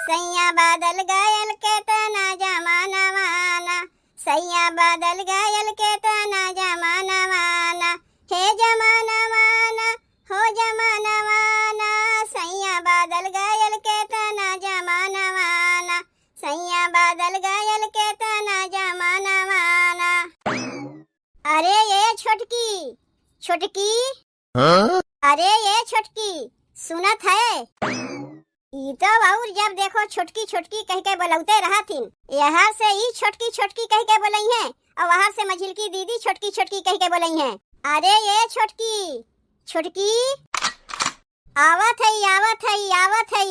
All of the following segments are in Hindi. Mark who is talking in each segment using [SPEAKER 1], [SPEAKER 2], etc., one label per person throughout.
[SPEAKER 1] सैया बादल गयल के तना जमाना वाना, सैया बादल गयल के तना जमाना वाना, हे जमाना वाना हो जमाना वाना, सैया बादल गयल के तना जमाना वाना, सैया बादल गयल के तना जमाना वाना। अरे ये छोटकी छोटकी, अरे ये छोटकी सुनत है? ई तो और जब देखो छोटकी छोटकी कह के बुलाते रहा थी। यहाँ से ई छोटकी छोटकी कह के बुलाई है और वहाँ से मझिलकी दीदी छोटकी छोटकी कह के बुलाई है। अरे ये छोटकी छोटकी आवत है आवत है आवत है,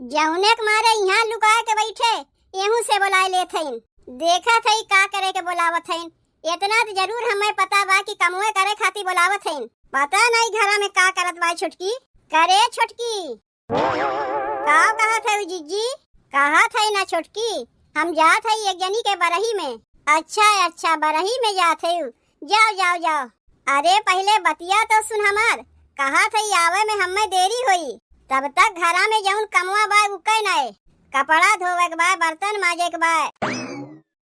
[SPEAKER 1] जौने के मारे यहाँ लुका के बैठे यहू से बुलाए लेत हईन। देखा थई का करे के बुलावत हईन। इतना तो जरूर हमें पता बा कि कमुए करे खातिर बुलावत हईन। पता नहीं घरा में का करत बा छोटकी। करे छोटकी का कहा थे जीजी? कहा थे ना छोटकी, हम जात है एक जनी के बरही में। अच्छा अच्छा बरही में जात है, जाओ जाओ जाओ। अरे पहले बतिया तो सुन हमार। कहा थे आवे में हमें देरी हुई, तब तक घरा में जौन कमुआ बा उके नए, कपड़ा धोवे के बा, बर्तन माजे के बा।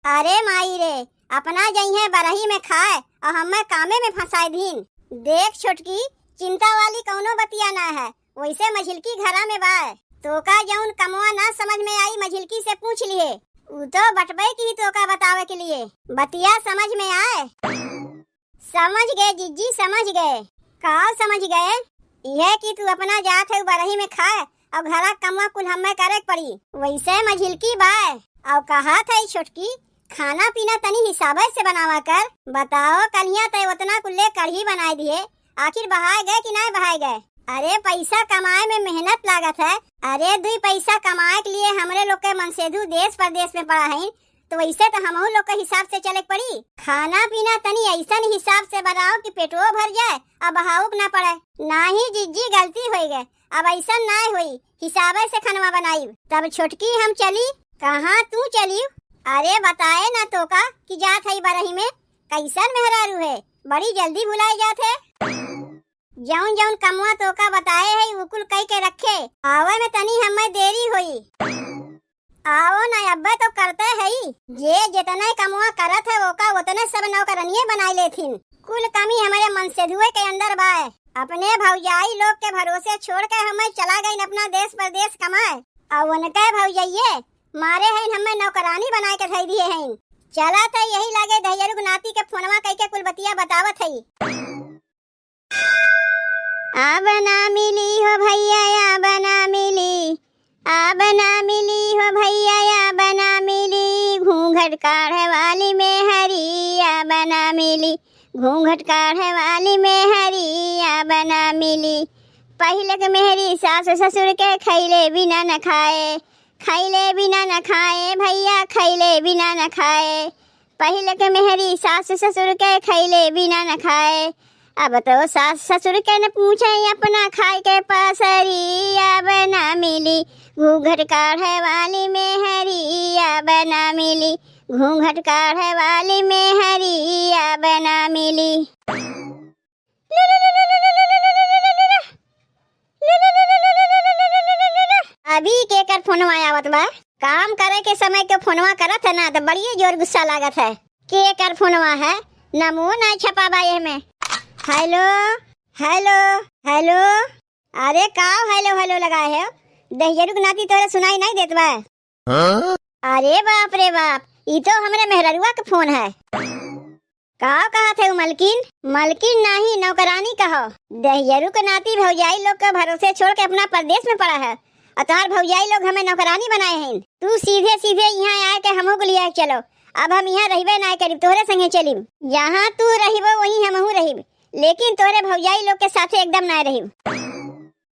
[SPEAKER 1] अरे माई रे, अपना जइहे बरही में खाए और हमें कामे में फंसाए दीन। देख छोटकी, चिंता वाली कौनो बतिया ना है। वैसे मझिलकी घरा में बा, तो का जौन कमुआ ना समझ में आई मझिलकी से पूछ लिए। उ तो बटबे की तो का बतावे के लिए। बतिया समझ में आए? समझ गए जीजी समझ गए। का समझ गए? यह कि तू अपना जात है बरही में खाए और घरा कमुआ कुल हमें करे पड़ी। वैसे मझिलकी बाय और कहा था छोटकी, खाना पीना तनी हिसाब से बनावा कर। बताओ कलिया तय उतना कुल्ले कढ़ी बनाए दिए, आखिर बहाए गए कि नहीं बहाए गए? अरे पैसा कमाए में मेहनत लागत है। अरे दुई पैसा कमाए के लिए हमरे लोग के मनसेधु देश प्रदेश में पड़ा है, तो वैसे तो हमहू लोग के हिसाब से चले पड़ी। खाना पीना तनी ऐसा हिसाब से बनाओ कि पेटो भर जाए और बहाऊ न पड़े। नहीं जीजी गलती हो गए, अब ऐसा ना हुई, हिसाब से खाना बनाई। तब छोटकी हम चली। कहाँ तू चली? अरे बताए ना तो का कि जात है बरही में। कैसन मेहरारू है, बड़ी जल्दी भुलाए जाते। जौन जौन कमुआ तो का बताए है उकुल कई के रखे। आवे में तनी हमें देरी हुई। आओ ना अब्बे तो करते है ही। जे जितना कमुआ करत है वो का उतने सब नौकरनिये बनाई लेथिन। कुल कमी हमारे मनसेधुए के अंदर बाय। अपने भौजाई लोग के भरोसे छोड़ के हमें चला गई अपना देश प्रदेश कमाए और उनके भौजाइये मारे हैं हमें नौकरानी बनाए के धई दिए हैं। चला तो यही लागे धैर्य नाती के फोनवा कई के कुल बतिया बतावत है। अब ना मिली हो भैया अब ना मिली, अब ना मिली हो भैया अब ना मिली, घूंघट काढ़े वाली में हरी अब ना मिली, घूंघट काढ़े वाली में हरी अब ना मिली। पहले के मेहरी सास ससुर के खैले बिना न खाए, खैले बिना न खाए भैया खैले बिना न खाए। पहले के मेहरी सास ससुर के खैले बिना न खाए, अब तो सास ससुर के न पूछे अपना खाए के पसरी अब ना मिली, घूंघट काढ़े वाली में हरी अब ना मिली, घूंघट काढ़े वाली में हरी अब ना मिली। अभी के कर फोनवा आवत बा? काम करे के समय के फोनवा करत है ना तो बड़ी जोर गुस्सा लागत है। के कर फोनवा है? नमो ना छपा बा ये में। Hello hello hello. अरे का हेलो हेलो लगाए है? दहियरुक नाती तोरे सुनाई नहीं देत बा? अरे बाप रे बाप, ई तो हमरे मेहररुआ के फोन है। का कहा थे मलकिन? मलकिन नहीं नौकरानी कहो। दहियरुक नाती भौजाई लोग के भरोसे छोड़ के अपना प्रदेश में पड़ा है और तुम्हार भौजाई लोग हमें नौकरानी बनाए हैं। तू सीधे सीधे यहाँ आए के हमहू को लिया चलो। अब हम यहाँ रहिबे ना करीब, तोरे संगे चलीम। यहाँ तू रहिबो वहीं हमहू रहिब, लेकिन तोरे भौजाई लोग के साथे एकदम ना रहिब।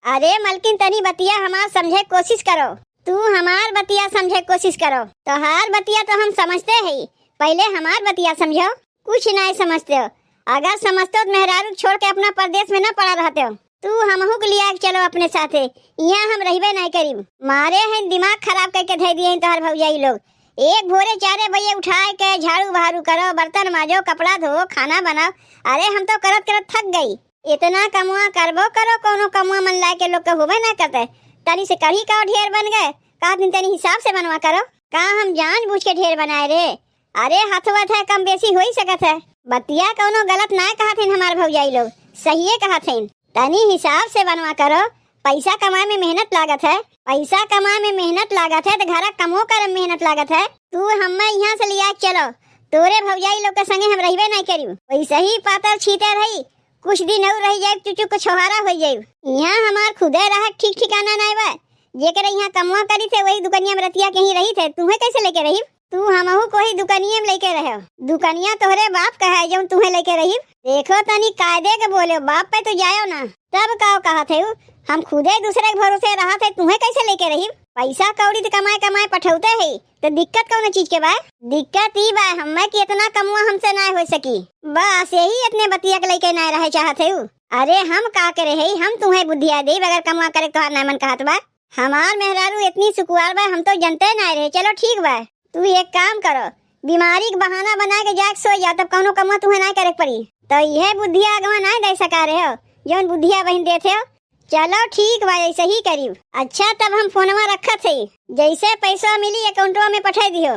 [SPEAKER 1] अरे मलकिन तनी बतिया हमार समझे कोशिश करो। तू हमार बतिया समझे कोशिश करो। तोहार बतिया तो हम समझते हैं, पहले हमार बतिया समझो। कुछ नहीं समझते हो। अगर समझते हो तो मेहरारू छोड़ के अपना प्रदेश में न पड़ा रहते हो। तू हमहू को लिया चलो अपने साथे, यहाँ हम रहिबे नहीं करीब। मारे हैं दिमाग खराब करके धै दिए हैं तोहार भौजाई लोग। एक भोरे 4 बजे उठाए के झाड़ू बहारू करो, बर्तन माजो, कपड़ा धो, खाना बनाओ। अरे हम तो करत करत थक गई। इतना कमुआ करबो करो, कोनो कमुआ मन लाए के लोग के होबे ना करते। तनी से कढ़ी का ढेर बन गए, का दिन तनी हिसाब से बनवा करो। का हम जानबूझ के ढेर बनाए रे? अरे हथवत है, कम बेसी हो ही सकत है। बतिया कौनो गलत ना कहत हन, हमार भौजाई लोग सही कहत हन। तनी हिसाब से बनवा करो। पैसा कमाए में मेहनत लागत है, पैसा कमाए में मेहनत लागत है तो घर कमो कर मेहनत लागत है। तू हमें यहाँ से लिया चलो, तोरे भौजाई लोग के संगे हम रहबे नहीं करी। वैसे ही पातर छीतर रही, कुछ दिन और रह जाए चुचु को छोहारा हो जाए। यहाँ हमार खुदे रह ठीक ठिकाना नहीं बा। जेकर यहाँ कमवा करी थे वही दुकनिया में रतिया के ही रही थे। तुम्हें कैसे लेके रही? तू हमहू को ही दुकनिया में लेके रहे। दुकनिया तोहरे बाप का है जो तुम्हें लेके रही। देखो तनी कायदे के बोले, बाप पे तो जायो ना। तब का कहा थे हम खुदे दूसरे के भरोसे रहा थे, तुम्हें कैसे लेके रही? पैसा कौड़ी तो कमाए कमाए पठौते है तो दिक्कत कौन चीज के बा? दिक्कत ई बा हमें कि इतना कमुआ हमसे ना हो सकी, बस यही इतने बतिया के लेके ना रहे चाहते हो। अरे हम का करे है, हम तुम्हें बुद्धिया दे अगर कमुआ करे तो ना मन कहत बा। हमार मेहरारू इतनी सुकुआर बा, हम तो जनते ना रहे। चलो ठीक बा, तू एक काम करो, बीमारी का बहाना बना के जाके सो जा, तब कौनो कमुआ तुम्हें ना करे पड़ी। तो यह बुद्धिया अगवा ना दे सका रहे हो जौन बुद्धिया बहन देते हो। चलो ठीक बा, ऐसे ही करी। अच्छा तब हम फोनवा रखा थे, जैसे पैसा मिली अकाउंटवा में पठा दियो।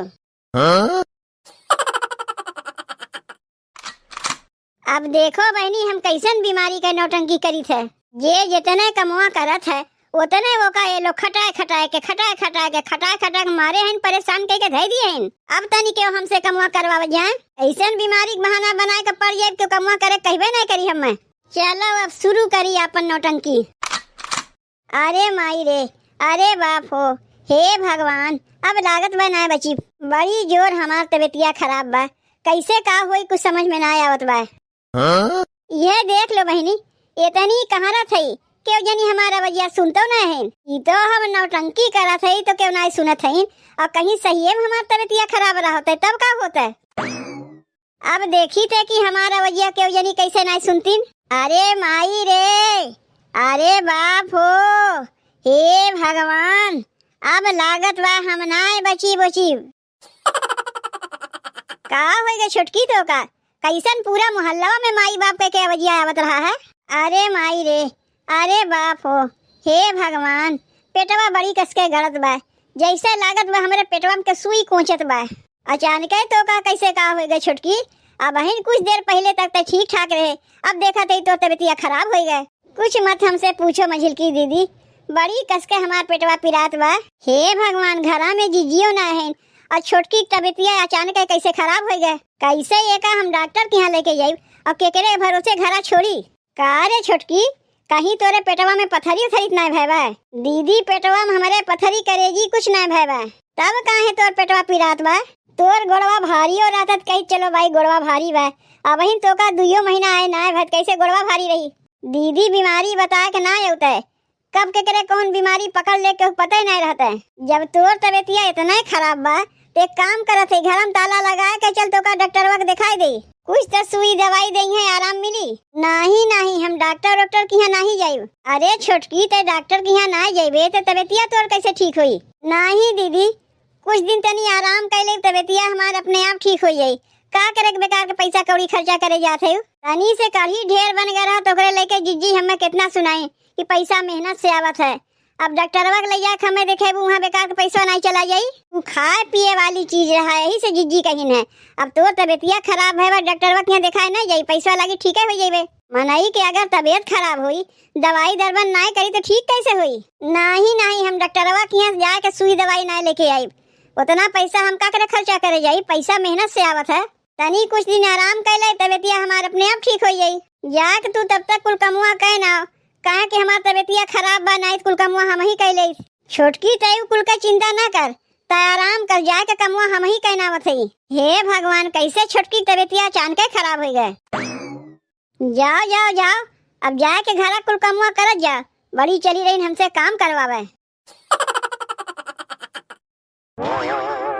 [SPEAKER 1] अब देखो बहनी हम कैसन बीमारी का नौटंकी करी थे। जे जितने कमवा करत है उतने वो का ये लोग खटाए खटाए मारे हैं, परेशान करके धै दिए हैं। अब तनी क्यों हमसे कमवा करवा जाए? ऐसन बीमारी का बहाना बनाए के पड़ जाए तो कमवा करे कहबे नहीं करी हमें। चलो अब शुरू करी अपन नौटंकी। अरे माई रे, अरे बाप हो, हे भगवान, अब लागत बा ना बची। बड़ी जोर हमार तबीयतिया खराब बा, कैसे का होई कुछ समझ में ना आवत बा। यह देख लो बहनी, इतनी कहां थई क्यों जनी हमारा वजिया सुनतो ना है। ई तो हम नौटंकी करा थई तो क्यों ना सुनत हईन, और कहीं सही में हमार तबीयतिया खराब रहा होता तब का होता है। अब देखी थे कि हमारा वजिया क्यों जनी कैसे ना सुनतीन। अरे माई रे, अरे बाप हो, हे भगवान, अब लागत बा हम नाय बची बची। का होएगा छोटकी तो का कैसन पूरा मोहल्ला में माई बाप के वजिया आवत रहा है। अरे माई रे, अरे बाप हो, हे भगवान, पेटवा बड़ी कसके गड़त बा, जैसे लागत बा हमारे पेटवा में के सुई कोचत बा। अचानक तो का कैसे का होएगा छोटकी? अब बहन कुछ देर पहले तक तो ठीक ठाक रहे, अब देखा थे तो तबीयतिया खराब हो गए। कुछ मत हमसे पूछो मझिल की दीदी, बड़ी कसके हमार पेटवा पिरात बा। हे भगवान, घरा में जीजियो ना है और छोटकी तबीयतिया अचानक कैसे खराब हो गए। कैसे ये का हम डॉक्टर के यहाँ लेके जाये और केकरे भरोसे घरा छोड़ी? का रे छोटकी, कहीं तोरे पेटवा में पथरी उथरी नहीं भय बा? दीदी पेटवा में हमारे पथरी करेगी कुछ नहीं भय बा, तब काहे तोर पेटवा पिरात बा? तोर गोड़वा भारी हो रहा था कहीं चलो भाई गोड़वा भारी बा, अब ही तो का 2 महीना आए ना भत कैसे गोड़वा भारी रही? दीदी बीमारी बता के ना होता है, कब के करे कौन बीमारी पकड़ ले के पता ही नहीं रहता है। जब तोर तबीयतिया इतना ही खराब बा तो एक काम करत है, घर में ताला लगा के चल तो का डॉक्टरवा के दिखाई दे, कुछ तो सुई दवाई दे है आराम मिली। नहीं हम डॉक्टर के यहाँ नहीं जाये। अरे छोटकी ते डॉक्टर के यहाँ ना जाइबे तो तबीयतिया तोर कैसे ठीक हुई? नहीं दीदी, कुछ दिन तनी आराम कर ले तबीयतिया हमार अपने आप ठीक हो जाये। का करे बेकार के पैसा कौड़ी खर्चा करे जाते हो? तनी से कढ़ी ढेर बन गया तो लेके जिज्जी हमें कितना सुनाई कि पैसा मेहनत से आवत है। अब डॉक्टरवा ले जाके हमें देखे वहाँ बेकार के पैसा नहीं चला जाये। वो खाए पिए वाली चीज रहा, यही से जिज्जी कहीं है। अब तो तबीयतिया खराब है, डॉक्टरवा के यहाँ दिखाए नहीं जाये, पैसा लगी ठीक है हो जाये। मनाई कि अगर तबीयत खराब हुई दवाई दरबन नहीं करी तो ठीक कैसे हुई? नहीं हम डॉक्टरवा के यहाँ जाके सुई दवाई नहीं लेके आई, उतना पैसा हम का करे खर्चा करे जाये, पैसा मेहनत से आवत है। तनी कुछ दिन आराम कर ले तबीयतिया हमार अपने आप ठीक हो जाये। जाके तू तब तक कुल कमुआ कह ना कहा कि हमार तबीयतिया खराब बा, नहीं कुल कमुआ हम ही कह ले। छोटकी तयू कुल का चिंता ना कर, ता आराम कर, जाके कमुआ हम ही कहना मत ही। हे भगवान, कैसे छोटकी तबीयतिया अचानक खराब हो गए। जाओ अब जाके घर कुल कमुआ करत जा, बड़ी चली रही हमसे काम करवावे।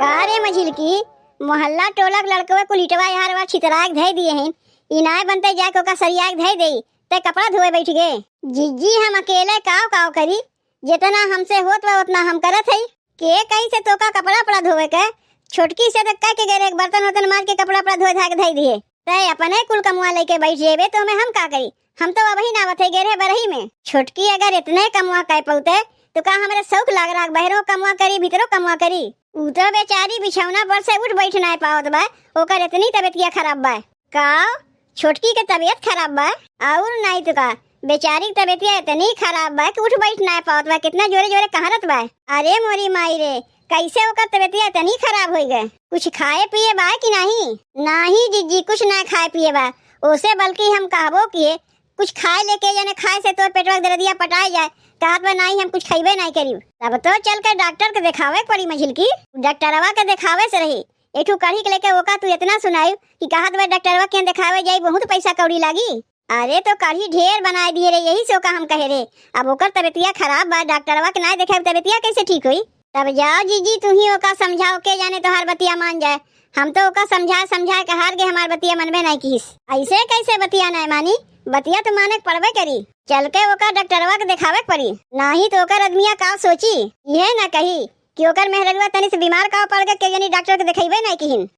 [SPEAKER 1] अरे मझिल की मोहल्ला टोलक लड़के को लिटवा यार छितराक धै दिए हैं, इनाय बनते जाके ओका सरियाक धै दे ते कपड़ा धोए बैठ गए। जिज्जी हम अकेले काव करी, जितना हमसे होत बा उतना हम करत है। के कहीं से तो का कपड़ा पड़ा धोवे के? छोटकी से तो कह के गए एक बर्तन मार के कपड़ा पड़ा धोए धाके धै दिए, ते अपने कुल कमुआ लेके बैठ जेबे तो हमें हम का करी? हम तो अब ही नावत है गेरे बरही में। छोटकी अगर इतने कमुआ कह पौते तो का हमारे शौक लाग रहा बहरों कमवा करी भीतरों कमवा करी। उ तो बेचारी बिछौना पर से उठ बैठ नहीं पावत बा, ओकर इतनी तबीयत खराब बा। का छोटकी के तबीयत खराब बा और नहीं तो का बेचारी की तबीयत इतनी खराब बा कि उठ बैठ नहीं पावत बा, कितना जोरे जोरे कहरत बा। अरे मोरी माई रे, कैसे ओकर तबीयत इतनी खराब हो गए? कुछ खाए पिए बा कि नहीं? नहीं जीजी कुछ ना खाए पिए बा, ओसे बल्कि हम कहबो किए कुछ खाए लेके जाने, खाए से तो पेटवा दर्दिया पटाए जाए, कहत बा नहीं हम कुछ खाइबे नहीं करी। तब तो चल के डॉक्टर के दिखावे पड़ी मझिल की, डॉक्टरवा के दिखावे से रही। एक कढ़ी के लेके ओका तू इतना सुनाई कि कहत बा डॉक्टरवा के दिखावे जाई बहुत पैसा कौड़ी लागी। अरे तो कढ़ी ढेर बनाए दिए रे, यही से ओका हम कहे रे। अब ओकर तबीयत खराब बा, डॉक्टरवा के नहीं देखे तबीयत कैसे ठीक हुई? तब जाओ जीजी तू ही ओका समझाओ के जाने तोहार बतिया मान जाए। हम तो ओका समझा के हार गए, हमार बतिया मनबे नहीं किस। ऐसे कैसे बतिया नहीं मानी? बतिया तो माने पड़बे करी, चल के ओका डॉक्टरवा के दिखावे पड़ी। नहीं तो ओकर आदमिया का सोची यह ना कही कि ओकर मेहररुआ तनी से बीमार का पड़ गए के जानी डॉक्टर के दिखाइबे नहीं किहिन।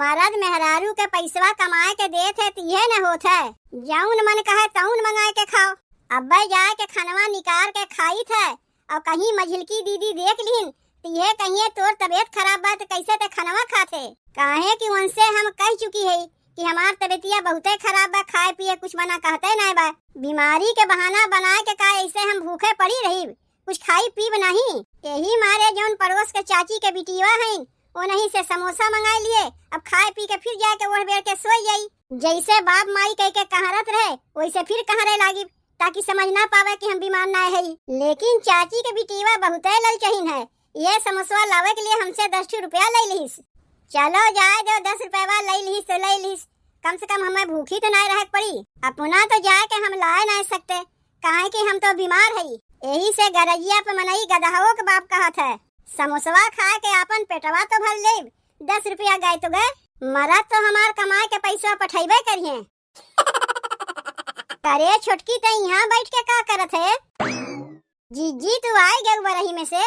[SPEAKER 1] मरद मेहरारू के पैसवा कमाए के देत है तो यह न होत है, जौन मन कहे तौन मंगाए के खाओ। अब्बे जाए के खनवा निकाल के खाई थे और कहीं मझिलकी दीदी देख लीन तो यह कहिए तोर तबीयत खराब बा तो कैसे ते खनवा खाते। काहे कि उनसे हम कह चुकी है कि हमार तबीयतिया बहुते खराब बा, खाए पिए कुछ बना कहते नहीं बा। बीमारी के बहाना बनाए के का ऐसे हम भूखे पड़ी रही, कुछ खाई पीब नहीं। यही मारे जौन पड़ोस के चाची के बिटिया है वो नहीं से समोसा मंगा लिए, अब खाए पी के फिर जाके वह बेर के सोई जाई। जैसे बाप माई कह के कहरत रहे वैसे फिर कहरे लागी, ताकि समझ ना पावे कि हम बीमार ना है। लेकिन चाची के बिटिया बहुते ललचहीन है, ये समोसा लावे के लिए हमसे 10 रुपया ले लिस। चलो जाए दो 10 रुपया ले लिस तो ले लिस, कम से कम हमें भूखी तो नहीं रह पड़ी। अपना तो जाए के हम लाए नहीं सकते, काहे कि हम तो बीमार है। यही से गरजिया पे मनई गदहाओं के बाप कहत है, समोसवा खा के अपन पेटवा तो भर ले, 10 रुपया गए तो गए, मरद तो हमार कमाए के पैसा पठेबे करिए। अरे छोटकी तो यहाँ बैठ के का करत है? जीजी तू आई गई बरही में से,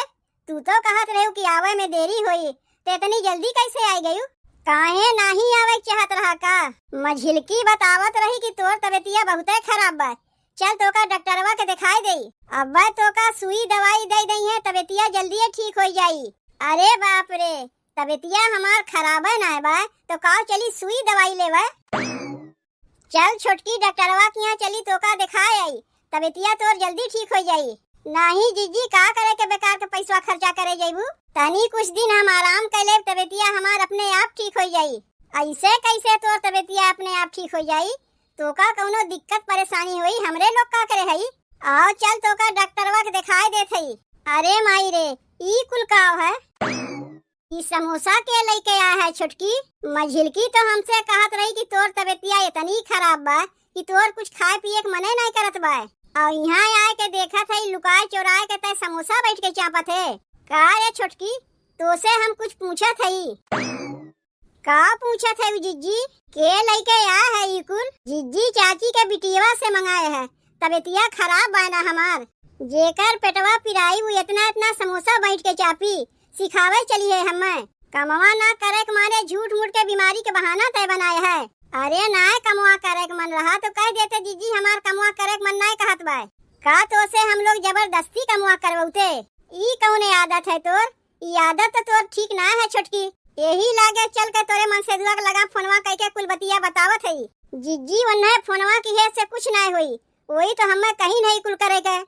[SPEAKER 1] तू तो कहत रहे कि आवे में देरी हुई, ते इतनी जल्दी कैसे आई गई? काहे नहीं आवे चाहत रहा का? मझिलकी बतावत रही कि तोर तबीयतिया बहुते खराब बा, चल तो का डॉक्टरवा के दिखाई दे। अब तो का सुई दवाई दे दई है, तबीयतिया जल्दी ठीक हो जाई। अरे बाप रे, तबीयतिया हमार खराब है ना बा तो का चली सुई दवाई लेवा। चल छोटकी डॉक्टरवा के यहाँ चली तो का दिखाई आई, तबीयतिया तोर जल्दी ठीक हो जाई। नहीं जीजी का करे के बेकार के पैसा खर्चा करे जाइबू, तनी कुछ दिन हम आराम कर ले, तबीयतिया हमार अपने आप ठीक हो जाई। ऐसे कैसे तोर तबीयतिया अपने आप ठीक हो जाई? तो का कौनो दिक्कत परेशानी हुई हमरे लोग का करे हई? आओ चल तो का डॉक्टरवा के दिखाई देत हई। अरे माई रे, ई कुल काव है? ई समोसा के लेके आया है छोटकी? मझिलकी तो हमसे कहत रही कि तोर तबीयतिया इतनी खराब बा कि तोर कुछ खाए पिए के मने नहीं करत बा, और यहाँ आए के देखत हई लुकाए चोराए के ते समोसा बैठ के चापत है। का रे छोटकी, तो से हम कुछ पूछत हई? का पूछत है जीजी? के लेके आया है ई कुल? जीजी चाची के बिटिया से मंगाए है, तबीयतिया खराब बा ना हमार, जेकर पेटवा पिराई हुई इतना इतना समोसा बैठ के चापी सिखावे चली है। हमें कमवा ना करे के मारे झूठ मूठ के बीमारी के बहाना तय बनाए है। अरे ना कमवा करे के मन रहा तो कह देते जीजी हमार कमवा करे के मन नहीं कहत बा, का तो से हम लोग जबरदस्ती कमवा करवते। ई कौने आदत है तोर? ई आदत तो तोर ठीक ना है छोटकी, यही लागे चल के तोरे मन से दुआ लगा फोनवा कह के कुल बतिया बतावत है। जीजी वन्ने फोनवा की है से कुछ नहीं हुई, वही तो हमें कहीं नहीं कुल करे के।